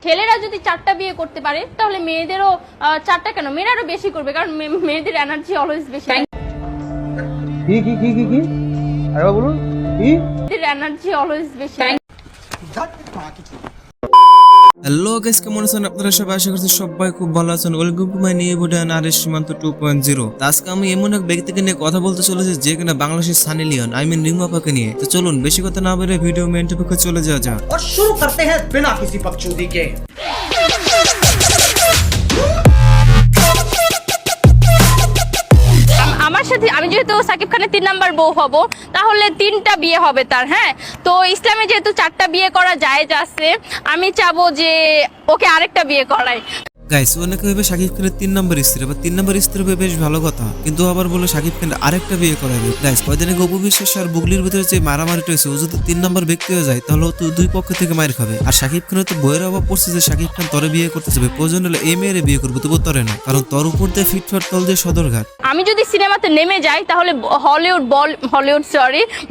ছেলেরা যদি 4টা বিয়ে করতে পারে তাহলে মেয়েদেরও 4টা কেন, মেয়েরা আরো বেশি করবে, কারণ মেয়েদের এনার্জি অলওয়েজ বেশি। কি আরে বলুন কি মেয়েদের এনার্জি অলওয়েজ বেশি। হ্যালো গাইস, কেমন আছেন আপনারা সবাই? আশা করছি সবাই খুব ভালো আছেন। Welcome to my new video Naresh সীমান্ত 2.0। আজকে আমি এমন এক ব্যক্তিকে নিয়ে কথা বলতে চলেছি যে কিনা বাংলাদেশের সানি লিওন, রিমু আপাকে নিয়ে। তো চলুন বেশি কথা না বলে ভিডিও মেন টপিকে চলে যাওয়া যাক। और शुरू करते हैं बिना किसी बकचोदी के। আমার সাথে আমি যেহেতু সাকিব খানের 3 নাম্বার বউ হব, তাহলে 3টা বিয়ে হবে তার। হ্যাঁ, তো ইসলামে যেহেতু 4টা বিয়ে করা জায়েজ আছে, আমি চাবো যে ওকে আরেকটা বিয়ে করাই। গাইস, অনেকে ভাবে শাকিব খানের 3 নম্বর স্ত্রী বা 3 নম্বর স্ত্রী হবে বেশ ভালো কথা, কিন্তু আবার বলে শাকিব খান আরেকটা বিয়ে করাবে। গাইস, কয়দিন আগে অপু বিশ্বাস আর বুগলির ভিতরে যে মারামারিটা হয়েছে, ও যদি 3 নম্বর ব্যক্তি হয়ে যায় তাহলে তো দুই পক্ষ থেকে মার খাবে। আর শাকিব খানের তো বইয়ের অভাব পড়ছে যে শাকিব খান তরে বিয়ে করতে যাবে, প্রয়োজন হলে এই মেয়েরে বিয়ে করবে, তবু তরে না, কারণ তোর উপর দিয়ে ফিটফাট তল দিয়ে সদরঘাট। আমি যদি সিনেমাতে নেমে যাই তাহলে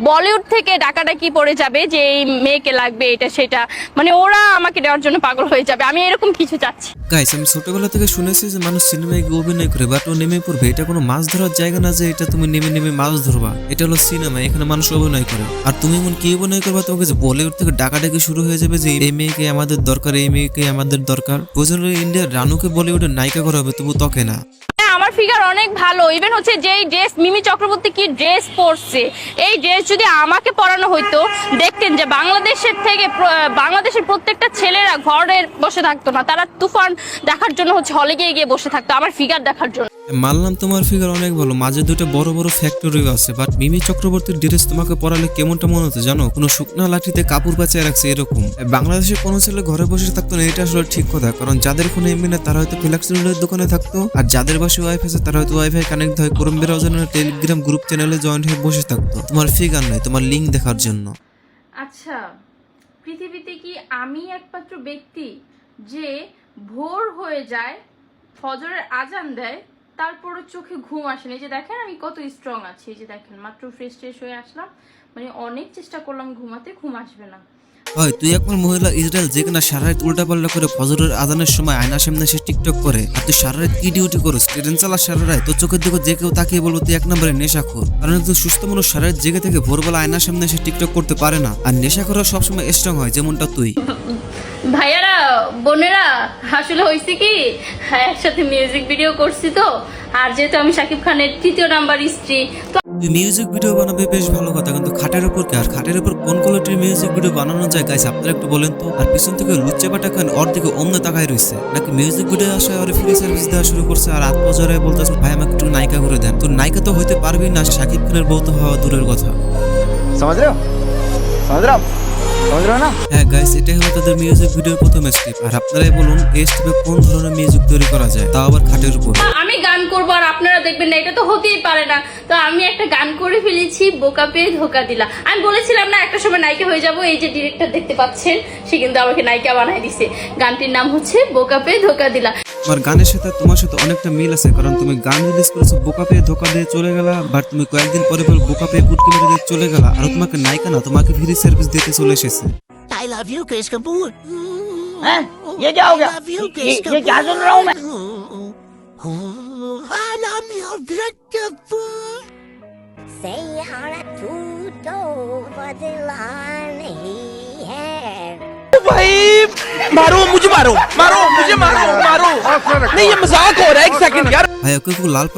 বলিউড থেকে ডাকাডাকি পড়ে যাবে যে এই মেয়েকে লাগবে এটা সেটা, মানে ওরা আমাকে দেওয়ার জন্য পাগল হয়ে যাবে। আমি এরকম কিছু চাচ্ছি। গাইস, আমি ছোটবেলা থেকে শুনেছি যে মানুষ সিনেমায় গিয়ে অভিনয় করে, বাট ও নেমে পড়বে। এটা কোনো মাছ ধরার জায়গা না যে এটা তুমি নেমে নেমে মাছ ধরবা। এটা হলো সিনেমা, এখানে মানুষ অভিনয় করে। আর তুমি এমন কি অভিনয় করবা তোমাকে যে বলিউড থেকে ডাকাডাকি শুরু হয়ে যাবে যে এই মেয়েকে আমাদের দরকার, এই মেয়েকে আমাদের দরকার। প্রয়োজন হলে ইন্ডিয়ার রানুকে বলিউডের নায়িকা করা হবে, তবু তোকে না। আমার ফিগার অনেক ভালো, ইভেন হচ্ছে যেই ড্রেস মিমি চক্রবর্তী কি ড্রেস পরছে, এই ড্রেস যদি আমাকে পরানো হইতো, দেখতেন যে বাংলাদেশের প্রত্যেকটা ছেলেরা ঘরে বসে থাকতো না, তারা তুফান দেখার জন্য হচ্ছে হলে গিয়ে বসে থাকতো আমার ফিগার দেখার জন্য। মানলাম তোমার ফিগার অনেক ভালো, মাঝে দুটো বড় বড় ফ্যাক্টরিও আছে, বাট মিমি চক্রবর্তীর ড্রেস তোমাকে পরালে কেমনটা মনে হতো জানো? কোনো শুকনা লাঠিতে কাপড় বাঁচিয়ে রাখছে এরকম। বাংলাদেশে কোনো ছেলে ঘরে বসে থাকতো না, এটা আসলে ঠিক কথা, কারণ যাদের ফোনে এমবি না তারা হয়তো ফ্লেক্সিলোডের দোকানে থাকতো, আর যাদের বাসে ওয়াইফাই আছে তারা হয়তো ওয়াইফাই কানেক্ট হয় ক্রোম ব্রাউজারের টেলিগ্রাম গ্রুপ চ্যানেলে জয়েন্ট হয়ে বসে থাকতো। তোমার ফিগার নাই, তোমার লিঙ্ক দেখার জন্য। আচ্ছা, পৃথিবীতে কি আমি একমাত্র ব্যক্তি যে ভোর হয়ে যায়, ফজরের আজান দেয়, তারপরে চোখে ঘুম আসেনি? যে দেখেন আমি কত স্ট্রং আছি, এই যে দেখেন মাত্র ফ্রেশ হয়ে আসলাম, মানে অনেক চেষ্টা করলাম ঘুমাতে, ঘুম আসবে না। হয় তুই একবার মহিলা ইসরায়েল যে কিনা সারা রাত উল্টা পাল্টা করে ফজরের আজানের সময় আয়নার সামনে এসে টিকটক করে, আর তুই সারা রাত কি ডিউটি করো? ট্রেন চালা সারা রাত, তোর চোখের দিকে যে কেউ তাকিয়ে বলবো তুই 1 নম্বরে নেশাখোর। কারণ একজন সুস্থ মানুষ সারা রাত জেগে থেকে ভোরবেলা আয়নার সামনে এসে টিকটক করতে পারে না, আর নেশাখোররা সবসময় স্ট্রং হয়, যেমনটা তুই। ভাইয়ারা বোনেরা, আসলে হয়েছে কি, একসাথে মিউজিক ভিডিও করছি তো, আর যেহেতু আমি শাকিব খানের 3য় নাম্বার স্ত্রী, তো তুই মিউজিক ভিডিও বানাবে বেশ ভালো কথা, কিন্তু খাটের উপর কে? আর খাটের উপর কোন কোয়ালিটির মিউজিক ভিডিও বানানো যায় গাইস আপনারা একটু বলেন তো? আর পিছন থেকে লুচ্চে বাটা খান ওর দিকে অমনে তাকায় রইছে, নাকি মিউজিক ভিডিও আসে আর ফ্রি সার্ভিস দেওয়া শুরু করছে, আর আত্মজরায় বলতেছে ভাই আমাকে একটু নায়িকা করে দেন। তো নায়িকা তো হইতে পারবি না, শাকিব খানের বউ তো হওয়া দূরের কথা। समझ रहे हो ना? হ্যাঁ গাইস, এটাই হলো তাদের মিউজিক ভিডিওর প্রথম স্টেপ। আর আপনারাই বলুন এই স্টেপে কোন ধরনের মিউজিক তৈরি করা যায়, তাও আবার খাটের উপর। আমি গান করবো আর আপনারা দেখবেন না, এটা তো হতেই পারে না। তো আমি একটা গান করে ফেলেছি, বোকা পেয়ে ধোকা দিলা। আমি বলেছিলাম না একটা সময় নায়িকা হয়ে যাব, এই যে ডিরেক্টর দেখতে পাচ্ছেন সে কিন্তু আমাকে নায়িকা বানাই দিছে। গানটির নাম হচ্ছে বোকা পেয়ে ধোকা দিলা। আমার গানের সাথে তোমার সাথে অনেকটা মিল আছে, কারণ তুমি গান রিলিজ করেছো বোকা পেয়ে ধোকা দিয়ে চলে গেলা, বাট তুমি কয়েকদিন পরে বোকা পেয়ে পুটকি মেরে দিয়ে চলে গেলা, আর তোমাকে নায়িকা না তোমাকে ফ্রি সার্ভিস দিতে চলে এসেছে। I love you, Chris Kapoor. हैं? ये क्या हो गया? ये क्या सुन रहा हूँ मैं? I love you, Chris Kapoor. Saiyaara तू तो बदला नहीं है। भाई मारो मुझे, मारो नहीं, ये मजाक हो रहा है। 1 सेकंड यार। ভাই ওকে লাল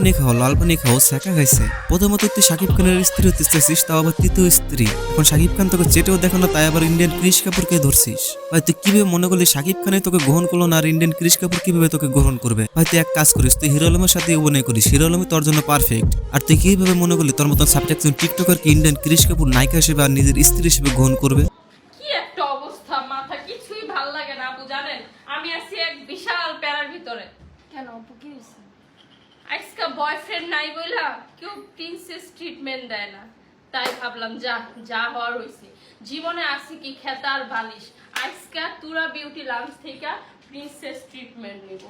পানি খাও, শেখা খাইছে। প্রথমত তুই শাকিব খানের স্ত্রী হতে চাইছিস, তাও আবার 3য় স্ত্রী। এখন শাকিব খান তোকে চেটেও দেখো না, তাই আবার ইন্ডিয়ান ক্রিশ কাপুরকে ধরছিস। ভাই তুই কিভাবে মনে করলি শাকিব খানে তোকে গ্রহণ করলো না, আর ইন্ডিয়ান ক্রিশ কাপুর কিভাবে তোকে গ্রহণ করবে? ভাই তুই এক কাজ করিস, তুই হিরো আলমের সাথে অভিনয় করিস, হিরো আলমই তোর জন্য পারফেক্ট। আর তুই কিভাবে মনে করলি তোর মতন সাবজেক্ট টিকটকার কি ইন্ডিয়ান ক্রিশ কাপুর নায়িকা হিসেবে আর নিজের স্ত্রী হিসেবে গ্রহণ করবে? কি একটা অবস্থা, মাথা কিছুই ভাল লাগে না আপু। জানেন আমি আছি এক বিশাল প্যারার ভিতরে। কেন আপু কি হইছে? আজকা বয়ফ্রেন্ড নাই বইলা কেউ প্রিন্সেস ট্রিটমেন্ট দেয় না, তাই ভাবলাম যা হওয়ার হইছে। জীবনে আসি কি খেতার বালিশ, আজকা তুরা বিউটি লাঞ্চ থেকে প্রিন্সেস ট্রিটমেন্ট নিব।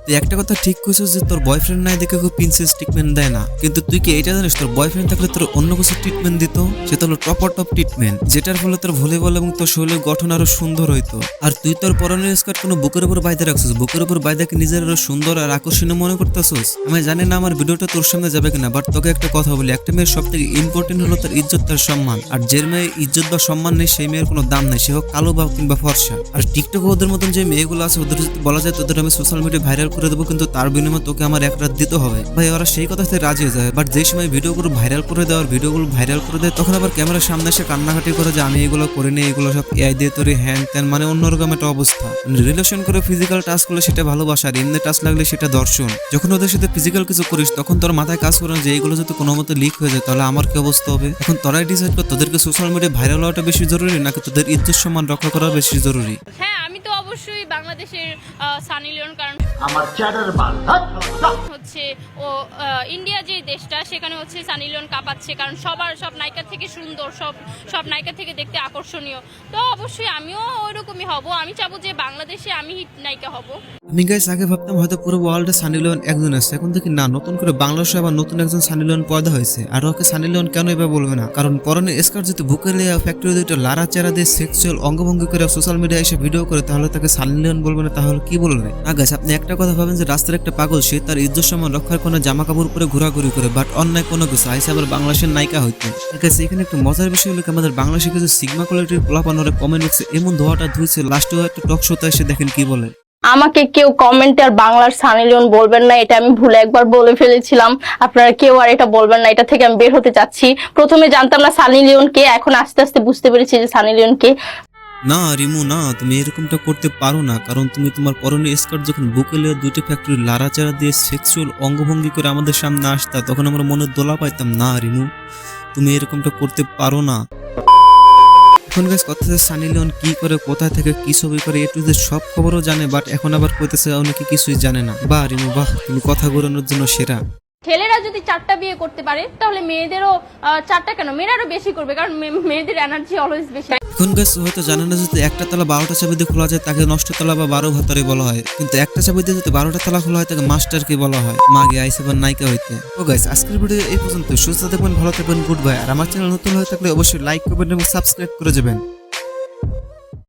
তুই একটা কথা ঠিক কইছিস যে তোর বয়ফ্রেন্ড নাই দেখে খুব প্রিন্সেস ট্রিটমেন্ট দেয় না, কিন্তু তুই কি এটা জানিস তোর বয়ফ্রেন্ড থাকলে তোর অন্য কিছু ট্রিটমেন্ট দিত, সেটা হলো টপ ট্রিটমেন্ট, যেটার ফলে তোর ভলিবল এবং তোর শরীরের গঠন আরো সুন্দর হইতো। আর তুই তোর পরনের স্কার্ট কোনো বুকের উপর বাইদে রাখছিস, বুকের উপর বাইদাকে নিজের আরো সুন্দর আর আকর্ষণীয় মনে করতেছিস। আমি জানি না আমার ভিডিওটা তোর সামনে যাবে কিনা, বাট তোকে একটা কথা বলি, একটা মেয়ের সব থেকে ইম্পর্টেন্ট হলো তার ইজ্জত, তার সম্মান। আর যে মেয়ের ইজ্জত বা সম্মান নেই সেই মেয়ের কোনো দাম নেই, সে হোক কালো বা কিংবা ফর্সা। আর টিকটক ওদের মতন যে মেয়েগুলো আছে ওদের যদি বলা যায় তোদের আমি সোশ্যাল মিডিয়া ভাইরাল করে দেবো, কিন্তু তার বিনিময়ে তোকে আমার এক রাত দিতে হবে, ভাই ওরা সেই কথাতে রাজি হয়ে যায়। বাট যে সময় ভিডিওগুলো ভাইরাল করে দেয় তখন আবার ক্যামেরার সামনে এসে কান্নাকাটি করে যে আমি এগুলো করিনি, এগুলো সব এআই দিয়ে তৈরি, হ্যান ত্যান, মানে অন্যরকম একটা অবস্থা। রিলেশন করে ফিজিক্যাল টাচ করলে সেটা ভালোবাসা, আর এমনি টাচ লাগলে সেটা দর্শন। যখন ওদের সাথে ফিজিক্যাল কিছু করিস তখন তোর মাথায় কাজ করে না যে এইগুলো যদি কোনো মতো লিক হয়ে যায় তাহলে আমার কি অবস্থা হবে। এখন তোরাই ডিসাইড কর তোদেরকে সোশ্যাল মিডিয়া ভাইরাল হওয়াটা বেশি জরুরি নাকি তোদের ইজ্জত সম্মান রক্ষা করা বেশি জরুরি। হ্যাঁ, আমি তো অবশ্যই বাংলাদেশের সানি লিওন, কারণ হচ্ছে ও ইন্ডিয়া যে দেশটা সেখানে হচ্ছে সানি লিওন কাঁপাচ্ছে, কারণ সব নায়িকা থেকে সুন্দর, সব নায়িকা থেকে দেখতে আকর্ষণীয়। তো অবশ্যই আমিও ওইরকমই হব, আমি চাবো যে বাংলাদেশে আমি হিট নায়িকা হব। আমি গাইস আগে ভাবতাম হয়তো পুরো ওয়ার্ল্ডে সানি লিওন একজন আছে, এখন দেখি না, নতুন করে বাংলাদেশে আবার নতুন একজন সানি লিওন পয়দা হয়েছে। আর ওকে সানি লিওন কেন এবার বলবে না, কারণ পরনে স্কার্ট যদি বুকে লিয়া ফ্যাক্টরি দুইটা লারা চেরা দিয়ে সেক্সুয়াল অঙ্গভঙ্গি করে সোশ্যাল মিডিয়ায় এসে ভিডিও করে, তাহলে তাকে সানি লিওন বলবে না, তাহলে কি বলবে? না গাইস, আপনি একটা কথা ভাবেন যে রাস্তার একটা পাগল, সে তার ইজ্জত সম্মান রক্ষার কোনো জামা কাপড় পরে ঘোরাঘুরি করে, বাট অন্যায় কোনো কিছু আইসে আবার বাংলাদেশের নায়িকা হইতে। এখানে একটু মজার বিষয় হলো আমাদের বাংলাদেশে কিছু সিগমা কোয়ালিটির পোলাপানোরে কমেন্ট বক্সে এমন ধোয়াটা ধুইছে, লাস্টে একটা টক শোতে এসে দেখেন কি বলে। আমাকে কেউ কমেন্টে আর বাংলার সানি লিওন বলবেন না, এটা আমি ভুলে একবার বলে ফেলেছিলাম। আপনারা কেউ আর এটা বলবেন না, এটা থেকে আমি বের হতে চাচ্ছি। প্রথমে জানতাম না সানি লিওন কে, এখন আস্তে আস্তে বুঝতে পেরেছি যে সানি লিওন কে। না রিমু না, তুমি এরকমটা করতে পারো না, কারণ তুমি তোমার পরনের স্কার্ট যখন বুকে লিয়ে দুইটা ফ্যাক্টরি লাড়াচাড়া দিয়ে সেক্সুয়াল অঙ্গভঙ্গি করে আমাদের সামনে আসতা, তখন আমরা মনে দোলা পাইতাম। না রিমু, তুমি এরকমটা করতে পারো না। এখন গাইস কথা হচ্ছে সানি লিওন কি করে, কোথায় থেকে কি ছবি করে, এ টু জেড সব খবরও জানে, বাট এখন আবার কইতেছে অনেকে কিছুই জানে না। বাহ রিমু বাহ, তুমি কথা ঘোরানোর জন্য সেরা। ছেলেরা যদি 4টা বিয়ে করতে পারে তাহলে মেয়েদেরও 4টা কেন, মেয়েরাও বেশি করবে, কারণ মেয়েদের এনার্জি অলওয়েজ বেশি। এখন গাইস হয়তো জানে না যদি একটা তালা 12টা চাবি দিয়ে খোলা যায় তাকে নষ্ট তালা বা 12 ভাতারে বলা হয়, কিন্তু একটা চাবি দিয়ে যদি 12টা তালা খোলা হয় তাকে মাস্টার কি বলা হয়, মাগে আইসে বা নায়িকা হইতে। তো গাইস আজকের ভিডিও এই পর্যন্ত, সুস্থ থাকবেন, ভালো থাকবেন, গুড বাই। আর আমার চ্যানেল নতুন হয়ে থাকলে অবশ্যই লাইক করবেন এবং সাবস্ক্রাইব করে যাবেন।